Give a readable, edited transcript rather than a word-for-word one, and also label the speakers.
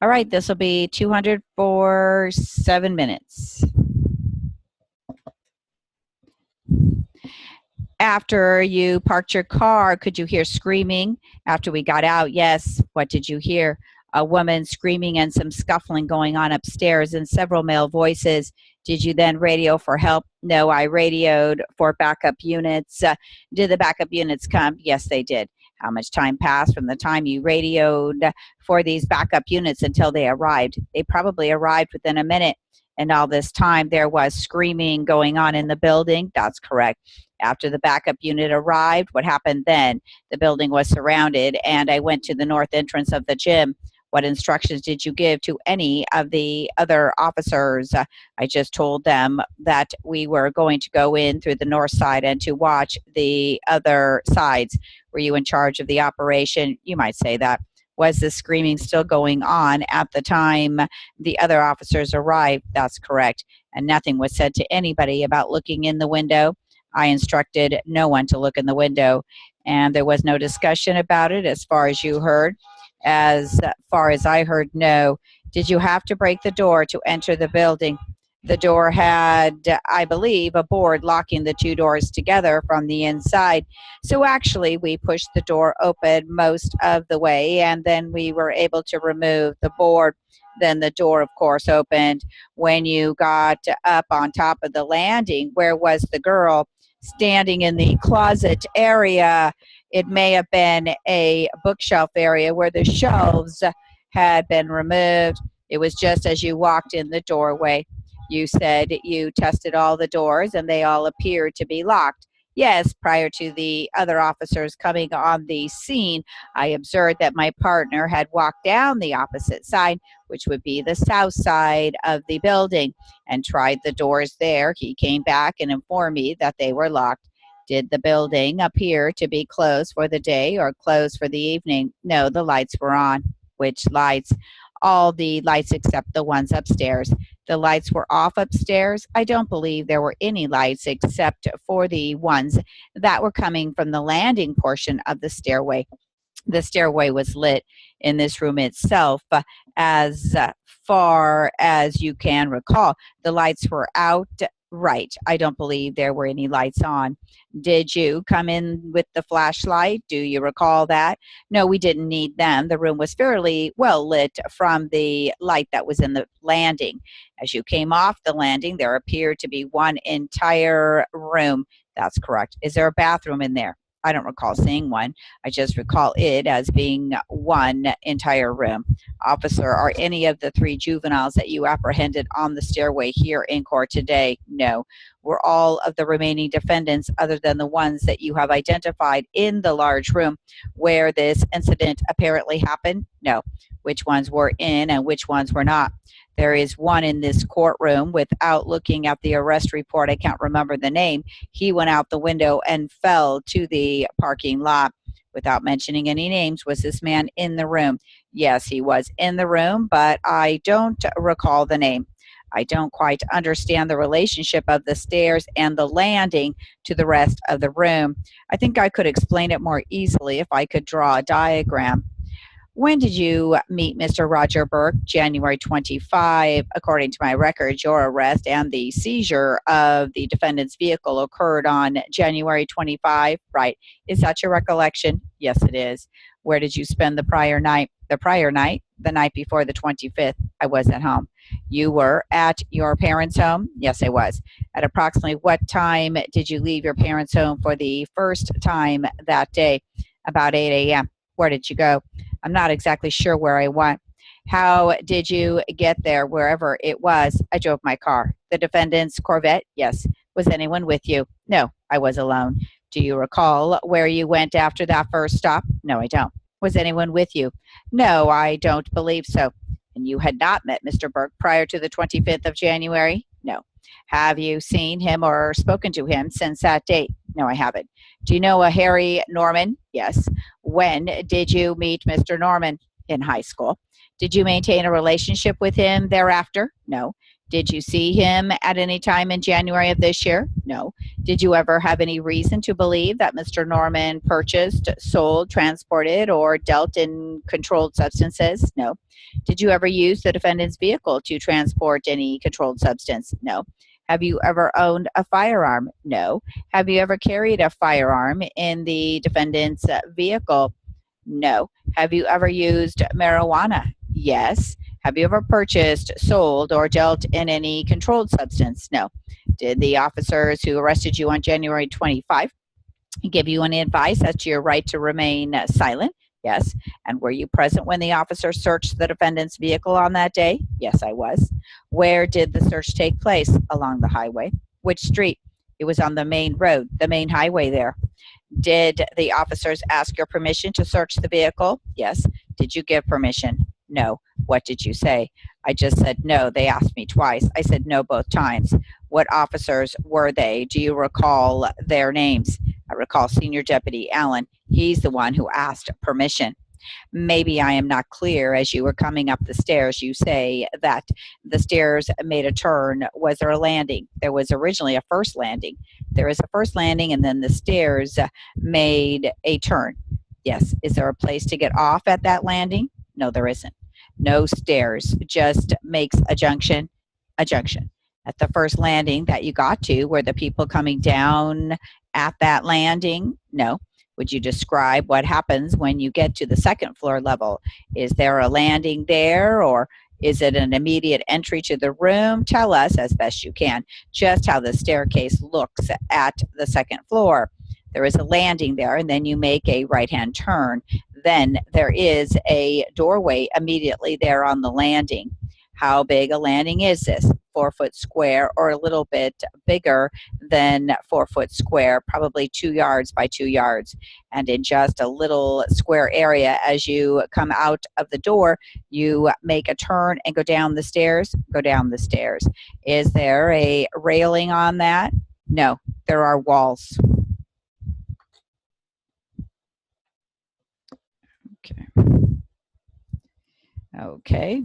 Speaker 1: All right, this will be 200 for 7 minutes. After you parked your car, could you hear screaming? After we got out, yes. What did you hear? A woman screaming and some scuffling going on upstairs and several male voices. Did you then radio for help? No, I radioed for backup units. Did the backup units come? Yes, they did. How much time passed from the time you radioed for these backup units until they arrived? They probably arrived within a minute. And all this time there was screaming going on in the building? That's correct. After the backup unit arrived, what happened then? The building was surrounded, and I went to the north entrance of the gym. What instructions did you give to any of the other officers? I just told them that we were going to go in through the north side and to watch the other sides. Were you in charge of the operation? You might say that. Was the screaming still going on at the time the other officers arrived? That's correct. And nothing was said to anybody about looking in the window. I instructed no one to look in the window, and there was no discussion about it as far as you heard. As far as I heard, no. Did you have to break the door to enter the building? The door had, I believe, a board locking the two doors together from the inside. So actually, we pushed the door open most of the way, and then we were able to remove the board. Then the door, of course, opened. When you got up on top of the landing, where was the girl? Standing in the closet area. It may have been a bookshelf area where the shelves had been removed. It was just as you walked in the doorway. You said you tested all the doors and they all appeared to be locked. Yes, prior to the other officers coming on the scene, I observed that my partner had walked down the opposite side, which would be the south side of the building, and tried the doors there. He came back and informed me that they were locked. Did the building appear to be closed for the day or closed for the evening? No, the lights were on. Which lights? All the lights except the ones upstairs. The lights were off upstairs. I don't believe there were any lights except for the ones that were coming from the landing portion of the stairway. The stairway was lit in this room itself. As far as you can recall, the lights were out. Right. I don't believe there were any lights on. Did you come in with the flashlight? Do you recall that? No, we didn't need them. The room was fairly well lit from the light that was in the landing. As you came off the landing, there appeared to be one entire room. That's correct. Is there a bathroom in there? I don't recall seeing one. I just recall it as being one entire room. Officer, are any of the 3 juveniles that you apprehended on the stairway here in court today? No. Were all of the remaining defendants, other than the ones that you have identified, in the large room where this incident apparently happened? No. Which ones were in and which ones were not? There is one in this courtroom. Without looking at the arrest report, I can't remember the name. He went out the window and fell to the parking lot. Without mentioning any names, was this man in the room? Yes, he was in the room, but I don't recall the name. I don't quite understand the relationship of the stairs and the landing to the rest of the room. I think I could explain it more easily if I could draw a diagram. When did you meet Mr. Roger Burke? January 25. According to my records, your arrest and the seizure of the defendant's vehicle occurred on January 25. Right. Is that your recollection? Yes, it is. Where did you spend the prior night? The prior night? The night before the 25th. I was at home. You were at your parents' home? Yes, I was. At approximately what time did you leave your parents' home for the first time that day? About 8 a.m. Where did you go? I'm not exactly sure where I went. How did you get there, wherever it was? I drove my car. The defendant's Corvette? Yes. Was anyone with you? No, I was alone. Do you recall where you went after that first stop? No, I don't. Was anyone with you? No, I don't believe so. And you had not met Mr. Burke prior to the 25th of January? No. Have you seen him or spoken to him since that date? No, I haven't. Do you know a Harry Norman? Yes. When did you meet Mr. Norman? In high school. Did you maintain a relationship with him thereafter? No. Did you see him at any time in January of this year? No. Did you ever have any reason to believe that Mr. Norman purchased, sold, transported, or dealt in controlled substances? No. Did you ever use the defendant's vehicle to transport any controlled substance? No. Have you ever owned a firearm? No. Have you ever carried a firearm in the defendant's vehicle? No. Have you ever used marijuana? Yes. Have you ever purchased, sold, or dealt in any controlled substance? No. Did the officers who arrested you on January 25 give you any advice as to your right to remain silent? Yes. And were you present when the officer searched the defendant's vehicle on that day? Yes, I was. Where did the search take place? Along the highway. Which street? It was on the main road, the main highway there. Did the officers ask your permission to search the vehicle? Yes. Did you give permission? No. What did you say? I just said no. They asked me twice. I said no both times. What officers were they? Do you recall their names? I recall Senior Deputy Allen. He's the one who asked permission. Maybe I am not clear. As you were coming up the stairs, you say that the stairs made a turn. Was there a landing? There was originally a first landing. There is a first landing, and then the stairs made a turn. Yes. Is there a place to get off at that landing? No, there isn't. No stairs, just makes a junction, a junction. At the first landing that you got to, were the people coming down at that landing? No. Would you describe what happens when you get to the second floor level? Is there a landing there, or is it an immediate entry to the room? Tell us, as best you can, just how the staircase looks at the second floor. There is a landing there, and then you make a right-hand turn. Then there is a doorway immediately there on the landing. How big a landing is this? 4 foot square, or a little bit bigger than 4 foot square, probably 2 yards by 2 yards. And in just a little square area, as you come out of the door, you make a turn and go down the stairs. Go down the stairs. Is there a railing on that? No, there are walls. Okay. Okay.